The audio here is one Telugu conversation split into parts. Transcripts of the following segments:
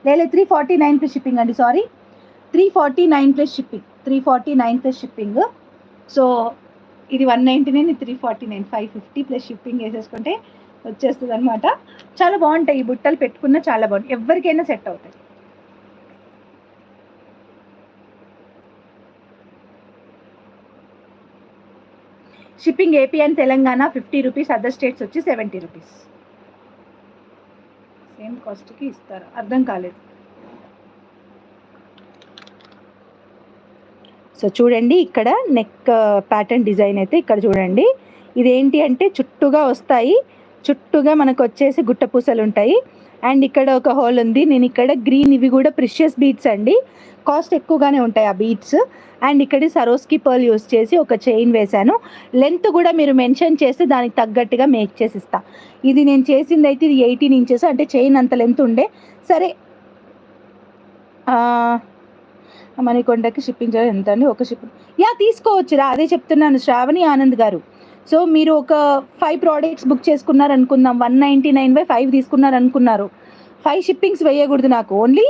లేదు 349 ప్లస్ షిప్పింగ్ అండి, sorry 349 plus shipping, 349 plus shipping. So ఇది 199, 349, 550 ప్లస్ షిప్పింగ్ వేసేసుకుంటే వచ్చేస్తుంది అనమాట. చాలా బాగుంటాయి ఈ బుట్టలు, పెట్టుకున్న చాలా బాగుంటాయి, ఎవరికైనా సెట్ అవుతాయి. Shipping AP and Telangana 50 rupees, other states వచ్చి 70 రూపీస్. సేమ్ కాస్ట్కి ఇస్తారు, అర్థం కాలేదు. సో చూడండి ఇక్కడ నెక్ ప్యాటర్న్ డిజైన్ అయితే ఇక్కడ చూడండి, ఇదేంటి అంటే చుట్టూగా వస్తాయి, చుట్టూగా మనకు వచ్చేసి గుట్ట పూసలు ఉంటాయి. అండ్ ఇక్కడ ఒక హోల్ ఉంది. నేను ఇక్కడ గ్రీన్, ఇవి కూడా ప్రిషియస్ బీడ్స్ అండి, కాస్ట్ ఎక్కువగానే ఉంటాయి ఆ బీడ్స్. అండ్ ఇక్కడ సరోస్కి పర్ల్ యూస్ చేసి ఒక చైన్ వేశాను. లెంత్ కూడా మీరు మెన్షన్ చేస్తే దానికి తగ్గట్టుగా మేక్ చేసి ఇస్తా. ఇది నేను చేసింది అయితే ఇది 18 ఇంచెస్, అంటే చైన్ అంత లెంత్ ఉండే. సరే మణికొండకి షిప్పింగ్ చార్జ్ ఎంత అండి? ఒక షిప్పింగ్ తీసుకోవచ్చురా, అదే చెప్తున్నాను శ్రావణి ఆనంద్ గారు. సో మీరు ఒక 5 ప్రోడక్ట్స్ బుక్ చేసుకున్నారు అనుకుందాం, 199/5 తీసుకున్నారు అనుకున్నారు, 5 షిప్పింగ్స్ వేయకూడదు నాకు, ఓన్లీ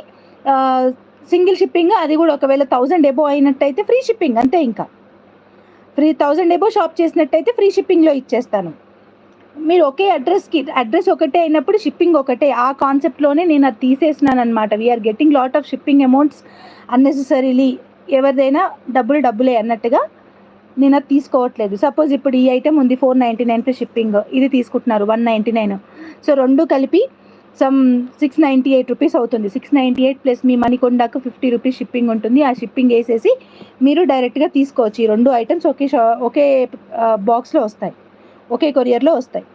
సింగిల్ షిప్పింగ్. అది కూడా ఒకవేళ 1000 ఎబో అయినట్టయితే ఫ్రీ షిప్పింగ్, అంతే. ఇంకా 1000 ఎబో షాప్ చేసినట్టయితే ఫ్రీ షిప్పింగ్లో ఇచ్చేస్తాను. మీరు ఒకే అడ్రస్ ఒకటే అయినప్పుడు షిప్పింగ్ ఒకటే, ఆ కాన్సెప్ట్లోనే నేను అది తీసేసినాను అనమాట. We're getting lot of shipping amounts unnecessarily, ఎవరిదైనా డబ్బులే అన్నట్టుగా నేను అది తీసుకోవట్లేదు. సపోజ్ ఇప్పుడు ఈ ఐటెం ఉంది 499 షిప్పింగ్, ఇది తీసుకుంటున్నారు 199. సో రెండు కలిపి సమ్ 698 రూపీస్ అవుతుంది. 698 ప్లస్ మీ మణికొండకు 50 రూపీస్ షిప్పింగ్ ఉంటుంది. ఆ షిప్పింగ్ వేసేసి మీరు డైరెక్ట్గా తీసుకోవచ్చు. ఈ 2 ఐటమ్స్ ఒకే బాక్స్లో వస్తాయి, ఒకే కొరియర్లో వస్తాయి.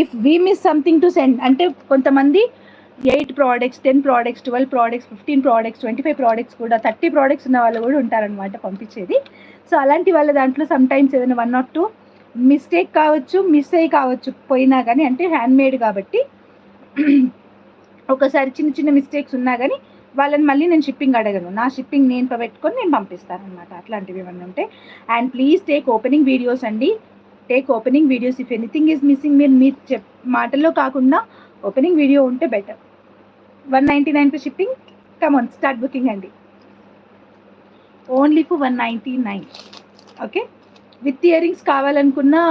If we miss something to send అంటే కొంతమంది 8 products, 10 products, 12 products, 15 products, 25 products కూడా, 30 ప్రోడక్ట్స్ ఉన్న వాళ్ళు కూడా ఉంటారనమాట పంపించేది. సో అలాంటి వాళ్ళ దాంట్లో సమ్ టైమ్స్ ఏదైనా 1 or 2 మిస్టేక్ కావచ్చు, మిస్ అయ్యి కావచ్చు పోయినా కానీ, అంటే హ్యాండ్మేడ్ కాబట్టి ఒకసారి చిన్న మిస్టేక్స్ ఉన్నా కానీ వాళ్ళని మళ్ళీ నేను షిప్పింగ్ అడగను, నా షిప్పింగ్ నేను పెట్టుకొని నేను పంపిస్తాను అనమాట. అట్లాంటివి ఏమన్నా ఉంటే. And please take opening videos అండి, take opening videos. If anything is missing, మీరు మీ మాటల్లో కాకుండా ఓపెనింగ్ వీడియో ఉంటే better. 199 shipping, come on start booking అండి, only for 199. Okay, with ear rings కావాలనుకున్నా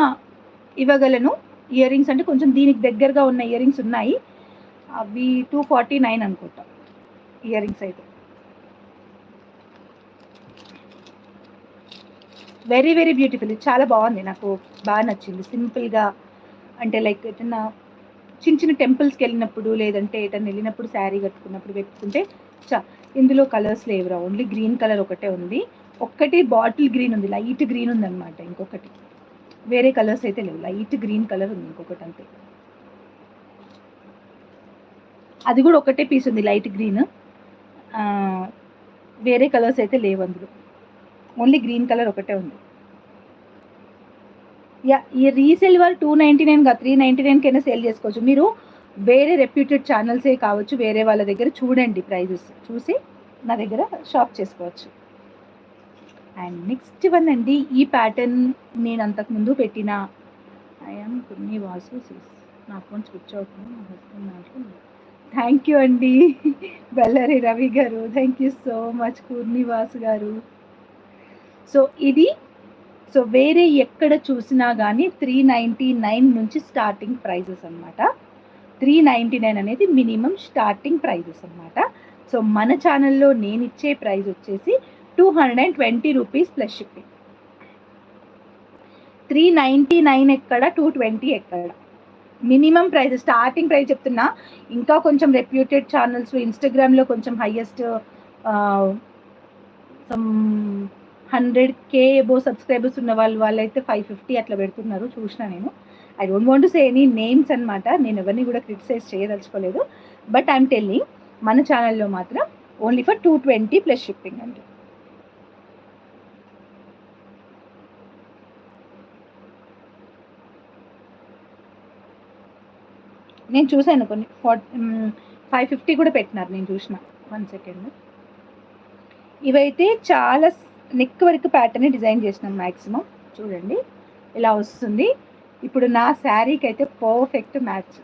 ఇవ్వగలను. ఇయర్ రింగ్స్ అంటే కొంచెం దీనికి దగ్గరగా ఉన్న ఇయర్ రింగ్స్ ఉన్నాయి, అవి 249 అనుకుంటా ఇయర్ రింగ్స్ అయితే. వెరీ వెరీ బ్యూటిఫుల్, చాలా బాగుంది, నాకు బాగా నచ్చింది. సింపుల్గా అంటే లైక్ ఏదైనా చిన్న టెంపుల్స్కి వెళ్ళినప్పుడు, లేదంటే ఏదైనా వెళ్ళినప్పుడు శారీ కట్టుకున్నప్పుడు పెట్టుకుంటే ఇందులో కలర్స్ లేవురా, ఓన్లీ గ్రీన్ కలర్ ఒకటే ఉంది. ఒక్కటి బాటిల్ గ్రీన్ ఉంది, లైట్ గ్రీన్ ఉంది అనమాట. ఇంకొకటి వేరే కలర్స్ అయితే లేవు, లైట్ గ్రీన్ కలర్ ఉంది ఇంకొకటి అంతే. అది కూడా ఒకటే పీస్ ఉంది లైట్ గ్రీన్, వేరే కలర్స్ అయితే లేవు అందులో, ఓన్లీ గ్రీన్ కలర్ ఒకటే ఉంది. ఈ రీసేల్ వాళ్ళు 299 399 కైనా సేల్ చేసుకోవచ్చు. మీరు వేరే రెప్యూటెడ్ ఛానల్సే కావచ్చు, వేరే వాళ్ళ దగ్గర చూడండి, ప్రైజెస్ చూసి నా దగ్గర షాప్ చేసుకోవచ్చు. అండ్ నెక్స్ట్ వన్ అండి, ఈ ప్యాటర్న్ నేను అంతకుముందు పెట్టిన ఐఎమ్ కొన్ని వాసు, నా ఫోన్ స్విచ్ అవుతుంది, నా హస్బెండ్ నాకు. థ్యాంక్ యూ అండి బెల్లరి రవి గారు, థ్యాంక్ యూ సో మచ్ పూర్ణివాస్ గారు. సో ఇది సో వేరే ఎక్కడ చూసినా కానీ 399 నుంచి స్టార్టింగ్ ప్రైజెస్ అనమాట. 399 అనేది మినిమం స్టార్టింగ్ ప్రైజెస్ అనమాట. సో మన ఛానల్లో నేను ఇచ్చే ప్రైస్ వచ్చేసి 220 రూపీస్ ప్లస్ షిప్పింగ్. 399 ఎక్కడ, 220 ఎక్కడ, మినిమం ప్రైస్, స్టార్టింగ్ ప్రైస్ చెప్తున్నా. ఇంకా కొంచెం రెప్యూటెడ్ ఛానల్స్, ఇన్స్టాగ్రామ్లో కొంచెం హైయెస్ట్ 100K ఎబో సబ్స్క్రైబర్స్ ఉన్న వాళ్ళైతే 550 అట్లా పెడుతున్నారు, చూసినా నేను. I don't want to say any names అనమాట, నేను ఎవరిని కూడా క్రిటిసైజ్ చేయదలుచుకోలేదు. బట్ ఐఎమ్ టెల్లింగ్, మన ఛానల్లో మాత్రం ఓన్లీ ఫర్ 220 ప్లస్ షిప్పింగ్ అండి. నేను చూసాను కొన్ని 550 కూడా పెట్టినారు, నేను చూసిన. 1 సెకండ్, ఇవైతే చాలా నెక్ వరకు ప్యాటర్న్ డిజైన్ చేసినాను మ్యాక్సిమం. చూడండి ఇలా వస్తుంది. ఇప్పుడు నా శారీకి అయితే పర్ఫెక్ట్ మ్యాచ్.